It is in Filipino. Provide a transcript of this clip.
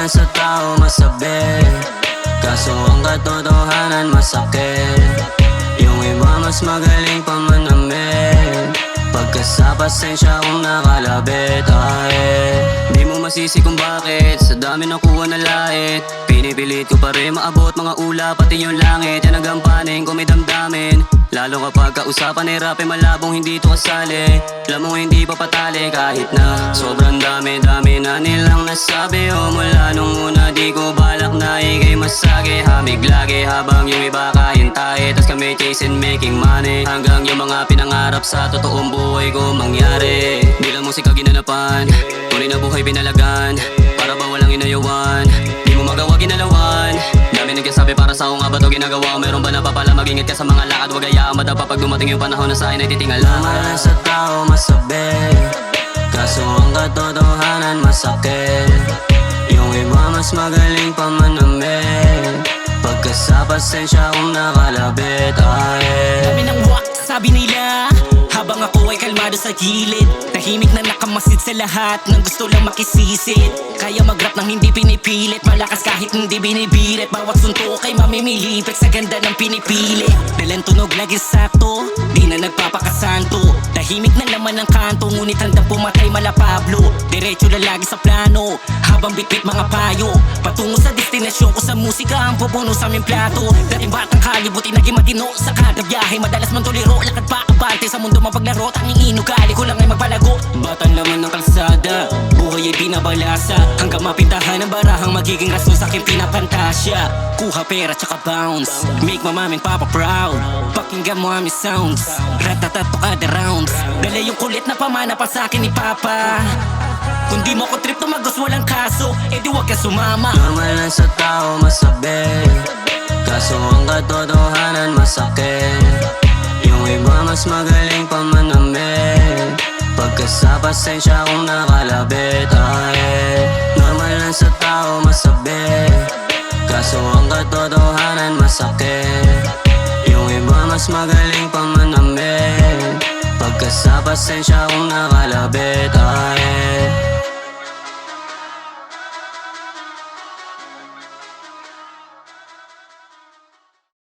lang sa tao masabi, kaso ang katotohanan masakit. Yung iba mas magaling pa manamit, pagka sa pasensya kung nakalabit. Di mo masisi kung bakit sa dami nakuha na lait. Pinipilit ko pa rin maabot mga ula pati yung langit. Yan ang gampanin kung may damdamin, lalo kapag kausapan ay rap ay malabong hindi to kasali. Alam mo hindi pa patali kahit na sobrang dami na nilang nasabi. Mula nung una di ko balak na ikay masagi. Hamig lagi habang yung iba kain tayo, tas kami chasing making money, hanggang yung mga pinangarap sa totoong buhay ko mangyari. Di lang musika ginanapan, tunay na buhay pinalagan, para ba walang inayawan, di mo magawa ginalawan. Dami nagkasabi para sa nga ba to ginagawa. Meron ba napapala mag-ingat ka sa mga lakad, wag hayaan madapa pag dumating yung panahon na sa akin ay titingala. Naman sa tao masabi, kaso ang katotohanan masakit. Yung iba mas magaling pa manamit, pagka sa pasensya kung nakalabit. Dami ng wak, sabi nila, habang ako ay kalmado sa gilid. Tahimik na nakamasid sa lahat ng gusto lang makisisid. Kaya mag-rap nang hindi pinipilit, malakas kahit hindi binibirit. Bawat suntok ay mamimilipit sa ganda ng pinipili. Dalang tunog lagi sakto, di na nagpapakasanto. Tahimik na laman ng kanto, ngunit handang pumatay mala Pablo. Diretso na lagi sa plano, habang bitbit mga payo, patungo sa destinasyon ko sa musika ang pupuno sa aming plato. Dating batang kalibuti naging matino sa kada biyahe, madalas mong tuliro, lakad pa kabante sa mundo mapaglaro. Tanging inugali ko lang ay magpalago. Batang laman ng kalsada, buhay ay binabalasa, hanggang mapintahan ang barahang magiging rason sa aking pinapantasya. Kuha pera tsaka bounce, make my mom and papa proud. Pakinggan mo aming sounds, ratatato kada rounds. Dala yung kulit na pamana pa sa akin ni papa. Kung di mo ko trip tumagos walang kaso, edi wag ka sumama. Normal lang sa tao masabi, kaso ang katotohanan masakit. Yung iba mas magaling pa manamit, pagka sa pasensya kung nakalabit. Normal lang sa tao masabi, kaso ang katotohanan masakit. Yung iba mas magaling pa manamit, pagka sa pasensya kung nakalabit.